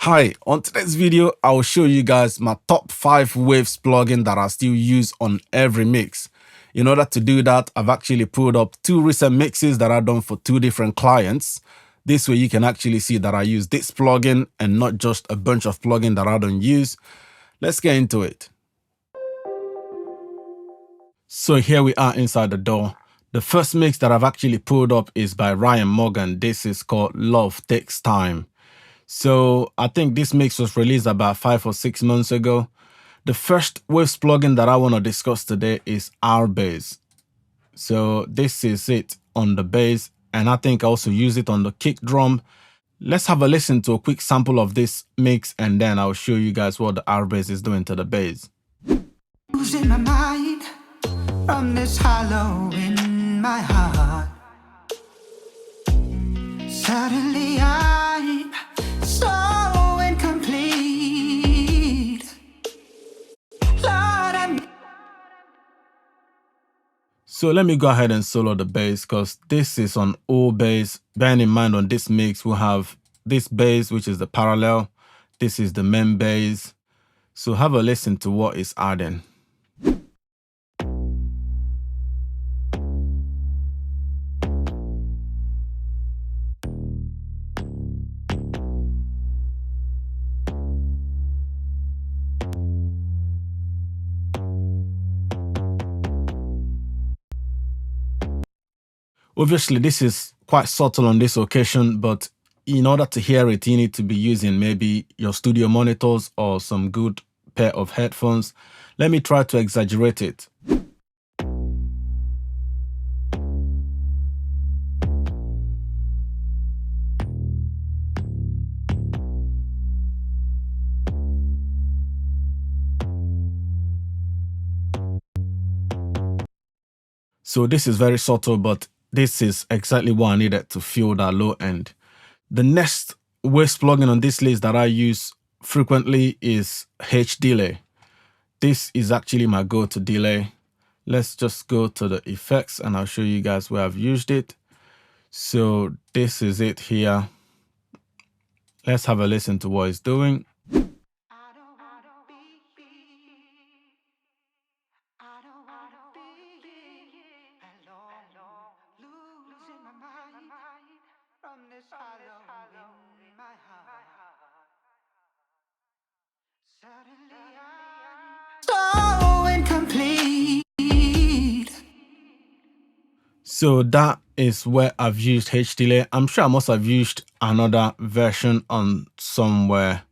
Hi, on today's video, I will show you guys my top 5 waves plugin that I still use on every mix. In order to do that, I've actually pulled up 2 recent mixes that I've done for 2 different clients. This way you can actually see that I use this plugin and not just a bunch of plugins that I don't use. Let's get into it. So here we are inside the door. The first mix that I've actually pulled up is by Ryan Morgan. This is called Love Takes Time. So I think this mix was released about 5 or 6 months ago. The first waves plugin that I want to discuss today is R-Bass. So this is it on the bass, and I think I also use it on the kick drum. Let's have a listen to a quick sample of this mix, and then I'll show you guys what the R-Bass is doing to the bass. Losing my mind from this hollow in my heart. Suddenly I'm so incomplete. Lord, So let me go ahead and solo the bass, because this is on all bass. Bearing in mind on this mix, we'll have this bass, which is the parallel. This is the main bass. So have a listen to what it's adding. Obviously, this is quite subtle on this occasion, but in order to hear it, you need to be using maybe your studio monitors or some good pair of headphones. Let me try to exaggerate it. So this is very subtle, but this is exactly what I needed to feel that low end. The next waves plugin on this list that I use frequently is H-Delay. This is actually my go-to delay. Let's just go to the effects and I'll show you guys where I've used it. So this is it here. Let's have a listen to what it's doing. so incomplete. So that is where I've used H-Delay. I'm sure I must have used another version on somewhere.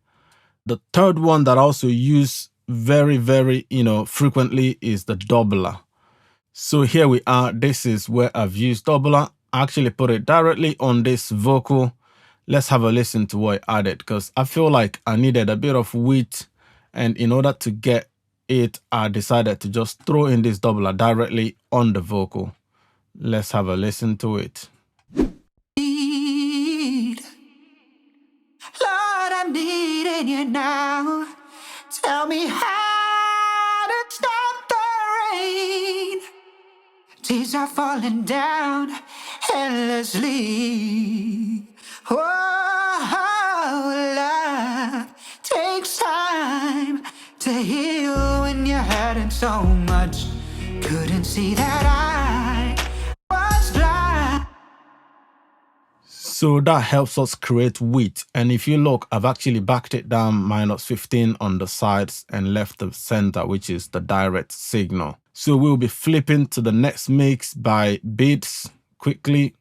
The third one that I also use very frequently is the doubler. So here we are. This is where I've used doubler. I actually put it directly on this vocal. Let's have a listen to what I added, because I feel like I needed a bit of width, and in order to get it, I decided to just throw in this doubler directly on the vocal. Let's have a listen to it. Lord, I'm needing you now. Tell me how to stop the rain. Tears are falling down endlessly. Oh, love takes time to heal when you're hurting so much. Couldn't see that I was blind. So that helps us create width. And if you look, I've actually backed it down -15 on the sides and left the center, which is the direct signal. So we'll be flipping to the next mix by Beats quickly,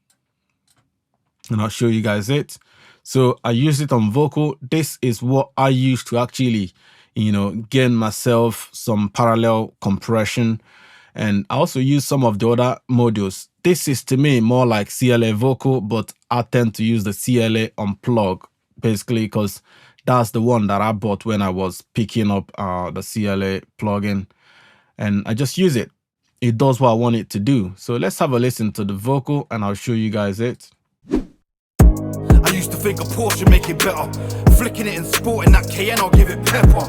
and I'll show you guys it. So I use it on vocal. This is what I use to actually, gain myself some parallel compression. And I also use some of the other modules. This is to me more like CLA vocal, but I tend to use the CLA Unplugged, basically, because that's the one that I bought when I was picking up the CLA plugin. And I just use it. It does what I want it to do. So let's have a listen to the vocal and I'll show you guys it. I used to think a Porsche make it better. Flicking it and sporting that KN, I'll give it pepper.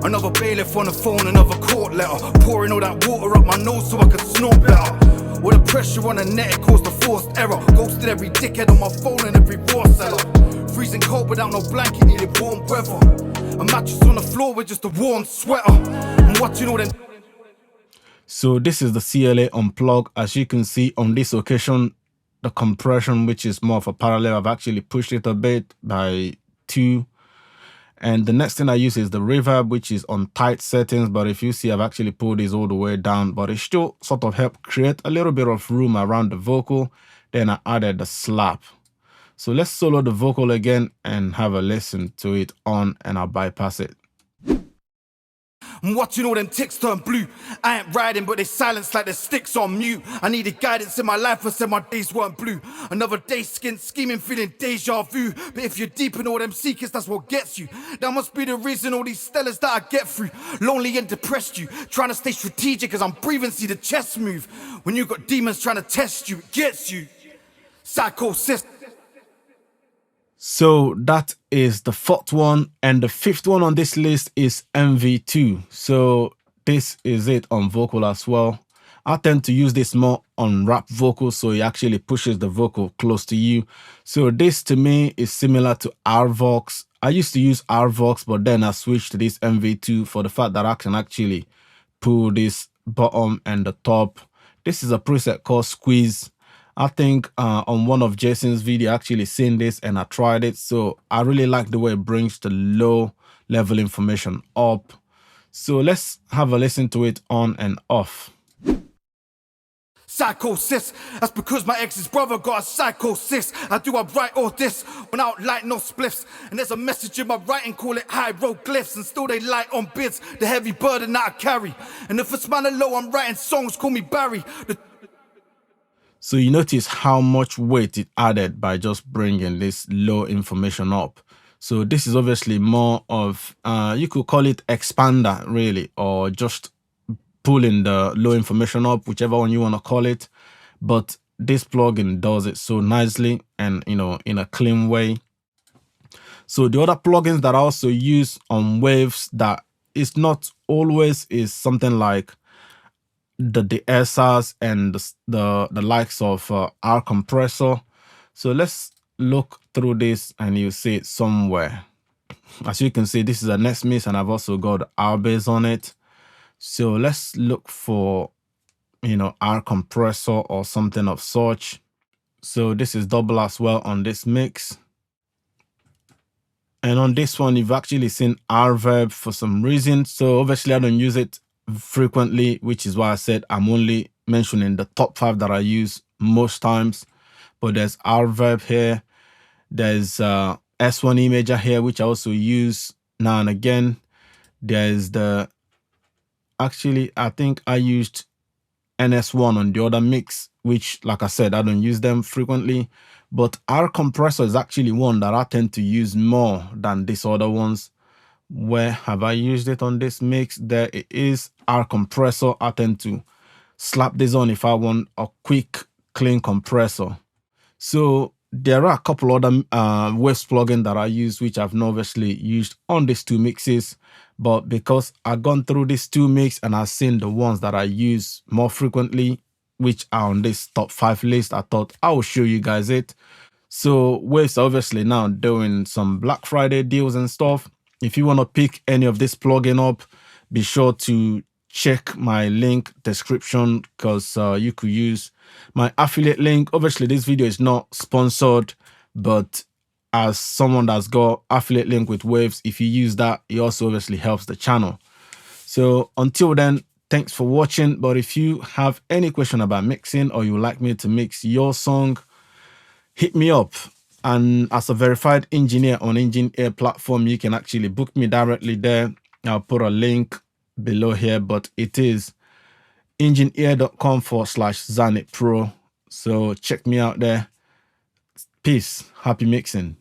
Another bailiff on the phone, another court letter. Pouring all that water up my nose so I could snort better. With the pressure on the net, it caused a forced error. Ghosted every dickhead on my phone and every raw seller. freezing cold without no blanket, needed warm weather. A mattress on the floor with just a warm sweater. I'm watching all them. So this is the CLA Unplugged. As you can see on this occasion, the compression, which is more of a parallel, I've actually pushed it a bit by 2. And the next thing I use is the reverb, which is on tight settings. But if you see, I've actually pulled this all the way down, but it still sort of helped create a little bit of room around the vocal. Then I added the slap. So let's solo the vocal again and have a listen to it on, and I'll bypass it. I'm watching all them ticks turn blue. I ain't riding, but they silence like the sticks on mute. I needed guidance in my life, I said my days weren't blue. Another day skin scheming, feeling deja vu. But if you're deep in all them secrets, that's what gets you. That must be the reason all these stellars that I get through. Lonely and depressed you. Trying to stay strategic as I'm breathing, see the chest move. When you got demons trying to test you, it gets you. Psychosis. So that is the 4th one, and the 5th one on this list is MV2. So this is it on vocal as well. I tend to use this more on rap vocals, so it actually pushes the vocal close to you. So this to me is similar to RVox. I used to use RVox, but then I switched to this MV2 for the fact that I can actually pull this bottom and the top. This is a preset called Squeeze. I think on one of Jason's video, I actually seen this and I tried it. So I really like the way it brings the low level information up. So let's have a listen to it on and off. Psychosis, that's because my ex's brother got a psychosis. I write all this without light, no spliffs. And there's a message in my writing, call it hieroglyphs. And still they light on bids, the heavy burden that I carry. And if it's man low, I'm writing songs, call me Barry. So you notice how much weight it added by just bringing this low information up. So this is obviously more of, you could call it expander really, or just pulling the low information up, whichever one you want to call it. But this plugin does it so nicely and, you know, in a clean way. So the other plugins that I also use on Waves that is not always is something like the de-essers and the likes of R compressor. So let's look through this and you see it somewhere. As you can see, this is a next mix and I've also got R bass on it. So let's look for, you know, R compressor or something of such. So this is double as well on this mix. And on this one, you've actually seen reverb for some reason. So obviously I don't use it frequently, which is why I said I'm only mentioning the top 5 that I use most times. But there's reverb here. There's S1 imager here, which I also use now and again. There's the, actually, I think I used NS1 on the other mix, which, like I said, I don't use them frequently. But R compressor is actually one that I tend to use more than these other ones. Where have I used it on this mix? There it is, R compressor. I tend to slap this on if I want a quick, clean compressor. So there are a couple other Waves plugins that I use, which I've not obviously used on these 2 mixes. But because I've gone through these 2 mix and I've seen the ones that I use more frequently, which are on this top 5 list, I thought I will show you guys it. So Waves are obviously now doing some Black Friday deals and stuff. If you want to pick any of this plugin up, be sure to check my link description because you could use my affiliate link. Obviously, this video is not sponsored, but as someone that's got affiliate link with Waves, if you use that, it also obviously helps the channel. So until then, thanks for watching. But if you have any question about mixing or you would like me to mix your song, hit me up. And as a verified engineer on EngineEars platform, you can actually book me directly there. I'll put a link below here, but it is engineear.com/ZanyPro. So check me out there. Peace. Happy mixing.